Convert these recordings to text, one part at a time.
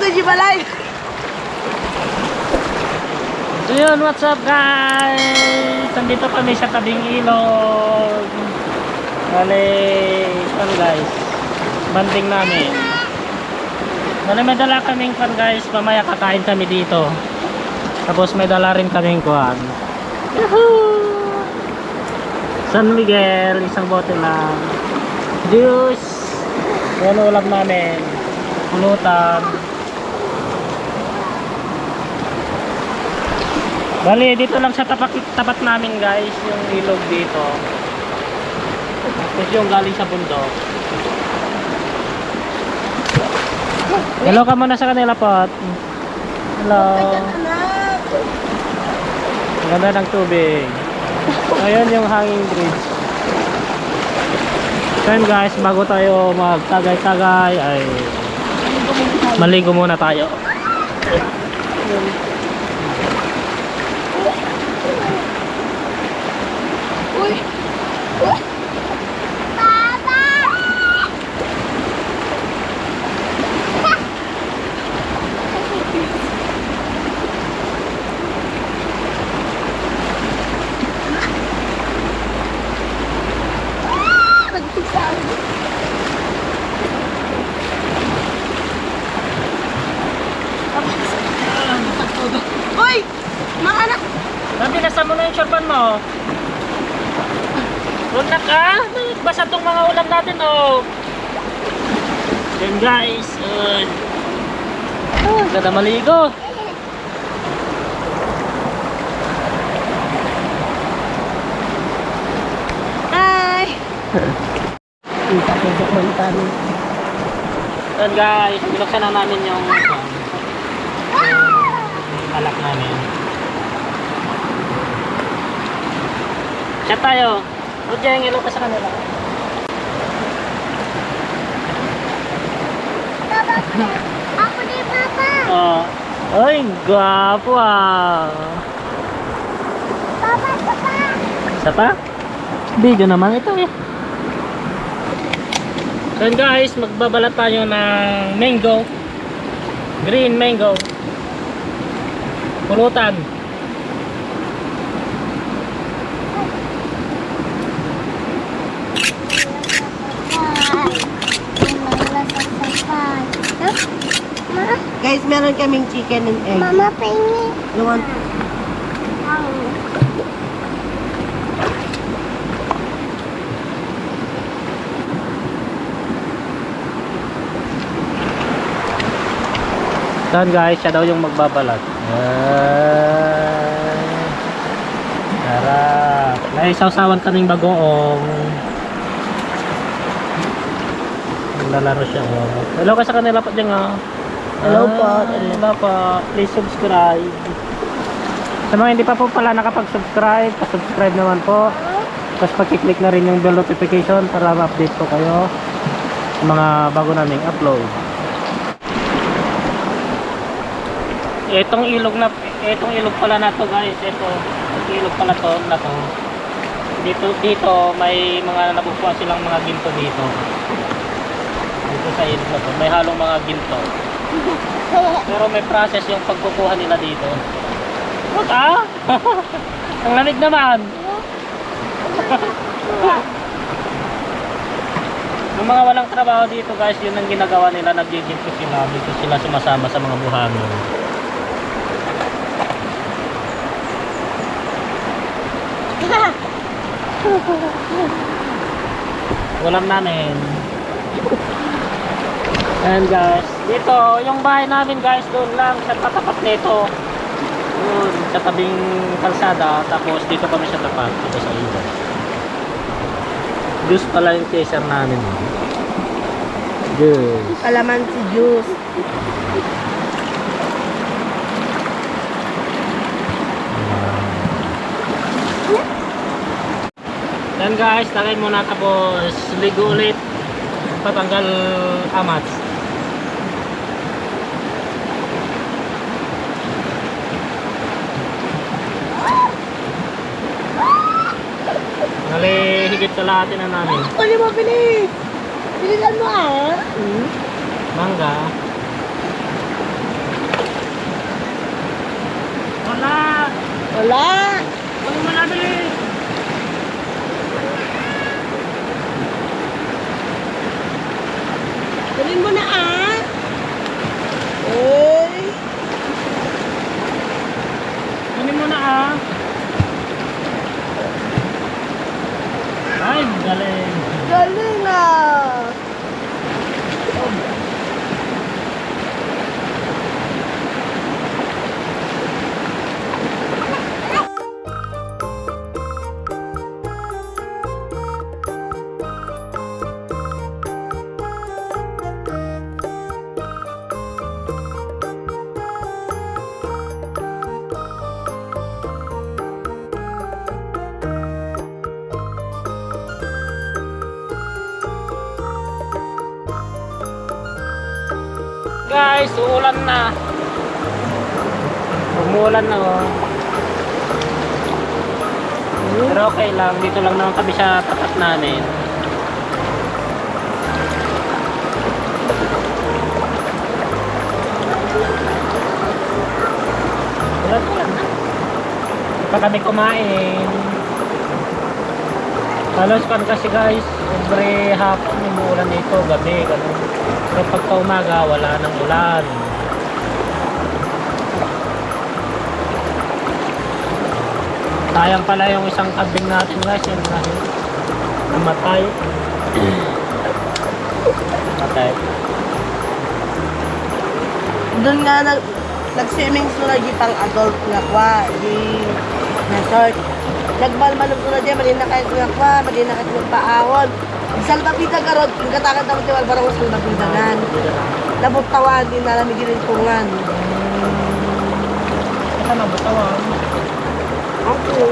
to di balay. So yun, what's up guys? Nandito kami sa tabing ilog. Bale, pan guys, banding namin. Bale, may dala kaming pan guys. Mamaya kakain kami dito. Tapos may dala rin kaming kuhan. Yahoo! San Miguel, isang bote lang. Juice. Yan ulam namin. Pulutan. Bali, dito lang sa tapat namin guys, yung ilog dito. Tapos yung galing sa bundok. Hello ka muna sa kanila pot. Hello. Ang ganda ng tubig. Ayun yung hanging bridge. So yun guys, bago tayo magtagay-tagay ay maligo muna tayo. Hoy! Mga anak! Sabi, nasa mo na yung shortpan mo. Lunak ka? Basa tong mga ulam natin, oh. Yan guys. Ganda maligo. Hi! Yan guys, binuksan na namin yung alak namin. Chat tayo. Huwag dyan yung ilaw pa sa kanila. Ako ni Papa! Oh. Ay, gwapo ah. Papa, Papa! Isa pa? Video naman ito eh. So guys, magbabalat tayo ng mango. Green mango. Pulutan. Guys, meron kaming chicken and egg. Mama, pahingi. You want? Saan guys, siya daw yung magbabalat. Sarap. May sausawan kaming bagoong. Naglalaro siya. Oh. Hello ka sa kanila po dyan nga. Hello po. Hello po. Please subscribe. Sa mga hindi pa po pala nakapag-subscribe, pa-subscribe naman po. Tapos pag-click na rin yung bell notification para ma-update po kayo sa mga bago naming upload. Itong ilog pala na to guys. Itong ilog pala to na to. Dito may mga nabubuha silang mga ginto dito. Dito sa ilog na to. May halong mga ginto. Pero may process yung pagkukuha nila dito. What ah? Ang lamig naman. Yung mga walang trabaho dito guys, yun ang ginagawa nila, nagjiginto sila. Dito sila sumasama sa mga buhangin. Ulam namin. And guys, dito yung bahay namin guys, doon lang sa tapat nito. Doon sa tabing kalsada, tapos dito kami sa tapat, dito sa ilog. Juice pala yung chaser namin. Juice. Kalamansi juice. Yan guys, lagay muna tapos ligo ulit, patanggal amats. Nali higit kalahati na namin. Ano mo bilis? Bilisan mo ah. Mangga. Wala. Huwag mo nabili. Kunin mo na ah. Uy. Kunin mo na ah. Ay, galing. Galing ah. Guys, uulan na. Umuulan na oh. Pero okay lang, dito lang naman kami sa tapat namin. Ulan na. Hindi pa kami kumain. Halos kan kasi guys, every hapon umuulan dito, gabi, ganun. Pero pagka umaga, wala nang ulan. Sayang pala yung isang kambing natin guys, yun dahil namatay. Namatay. Doon nga nag-swimming sila pang adult nga kwa. Di resort. Nagbalbalog sila dyan, mali na kayo nga kwa, mali na kayo paawon. Salbabida karot, yung katakan tamo tiwal barang salbabidangan. Nabutawan, din nalamig yung tungan. Ito na, butawan. Okay.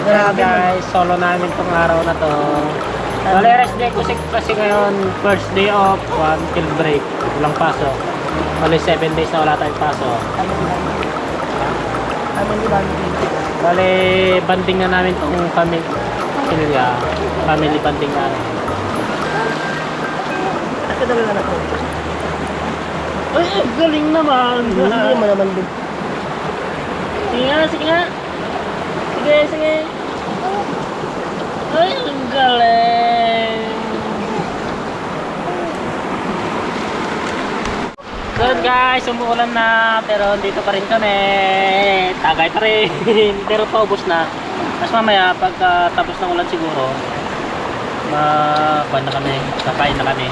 Grabe guys, solo namin tong araw na to. Wala rest day ko kasi ngayon, first day off, one till break. Walang pasok. Wala 7 days na wala tayong pasok. Bale, banding na namin tong family banding na. Ako daw yung anak ko. Ay, galing naman. Hindi mo naman din. Sige nga, sige nga. Sige, sige. Ay, ang galing. So guys, umuulan na pero dito pa rin kami. Tagay pa rin. Pero paubos na. Mas mamaya pagka tapos ng ulan siguro na kami, kakain na kami.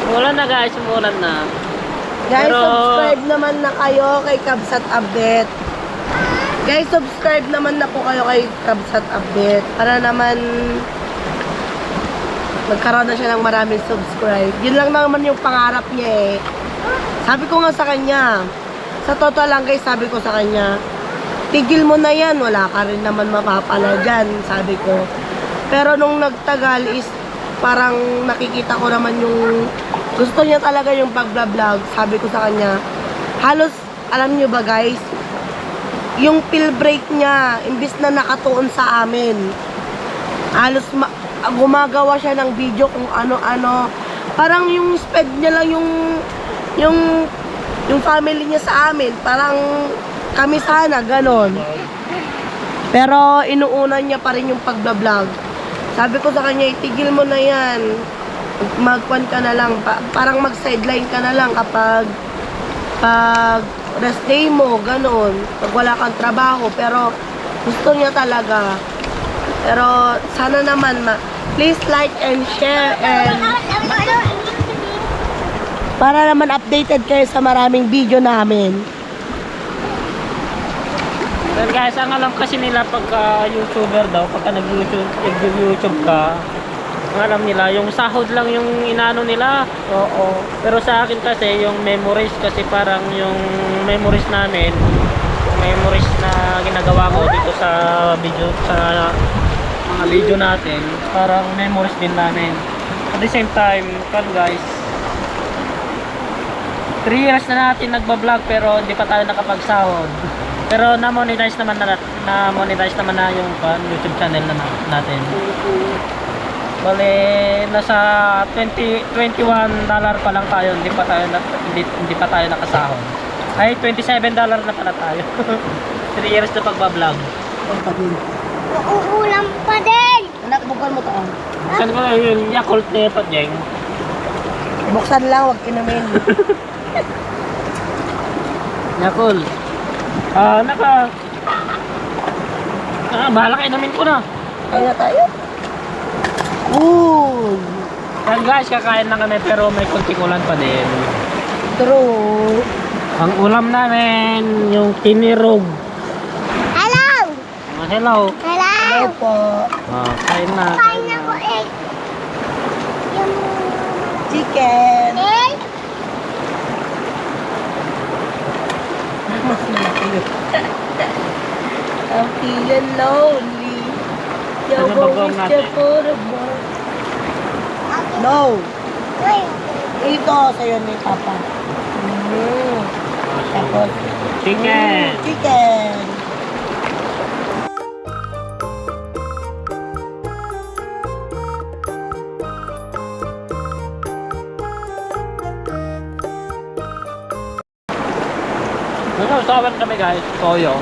Umuulan na guys, umuulan na. Guys, Pero subscribe naman na kayo kay Kabsat Update. Guys, subscribe naman na po kayo kay Kabsat Update. Para naman magkaroon na siya ng maraming subscribe. Yun lang naman yung pangarap niya eh. Sabi ko nga sa kanya, sa totoo lang guys, sabi ko sa kanya, tigil mo na yan, wala ka rin naman mapapala dyan, sabi ko. Pero nung nagtagal is parang nakikita ko naman yung gusto niya talaga yung pag-vlog. Sabi ko sa kanya, halos, alam niyo ba guys, yung pill break niya, imbis na nakatuon sa amin, halos gumagawa siya ng video kung ano-ano. Parang yung spread niya lang yung family niya sa amin. Parang kami sana, ganon. Pero inuuna niya pa rin yung pag-vlog. Sabi ko sa kanya, itigil mo na yan. Magkwan ka na lang, parang mag-sideline ka na lang kapag rest day mo, ganon, pag wala kang trabaho. Pero gusto niya talaga. Pero sana naman please like and share and para naman updated kayo sa maraming video namin. well guys, ang alam kasi nila pagka YouTuber daw, pagka nag-YouTube ka, ang alam nila, yung sahod lang yung inano nila. Oo. Pero sa akin kasi, yung memories, kasi parang yung memories namin, memories na ginagawa ko dito sa video, sa mga video natin, parang memories din namin. At the same time, kan guys, 3 years na natin nagba-vlog pero hindi pa tayo nakapagsahod. Pero na-monetize naman na yung YouTube channel na natin. Bale, nasa $21 pa lang tayo, hindi pa tayo nakasahod. Ay, $27 na pala tayo. 3 years na pagba-vlog. Uulam pa din. Anak, bukal mo to. Saan ko na yung Yakult na ito, Jeng? Buksan lang, wag inumin. Yakult. Bahala ka, inumin ko na. Kaya na tayo. Ooh. Yan guys, kakain lang kami pero may konting ulan pa din. True. Ang ulam namin, yung tinirog. Hello. Hello. Hello. Hello po. Kain na. Kain ako egg. Yung Chicken. egg. I'm feeling lonely. Yo, Ano ba gawin natin? No. Wait. Ito sa'yo ni Papa. Tapos, Chicken. chicken. Nagsasawan kami guys, toyo.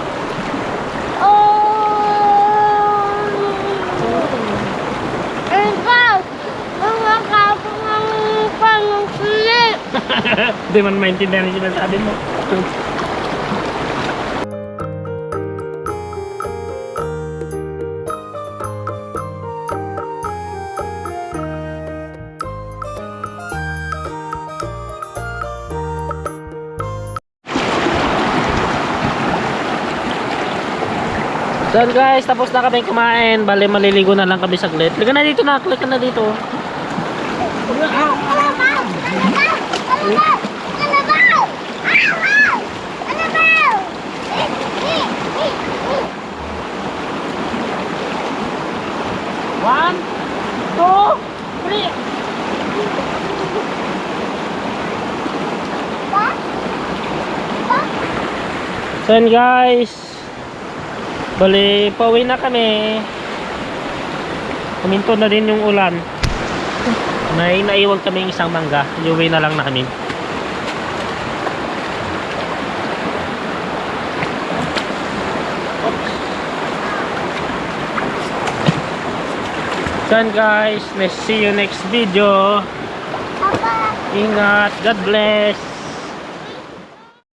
Ikaw. Mga kapong ang pangusulit. Hindi man maintindihan yung sinasabi mo. So guys, tapos na kami kumain. Bale, maliligo na lang kami saglit. Click na dito na, click na dito. Kalabaw. Kalabaw. Kalabaw. Kalabaw. Kalabaw. One, two, three. So yun guys, bali pauwi na kami. Kuminto na din yung ulan. May naiwan kami isang mangga. Iuwi na lang na kami. So yun guys, let's see you next video. Papa. Ingat, God bless.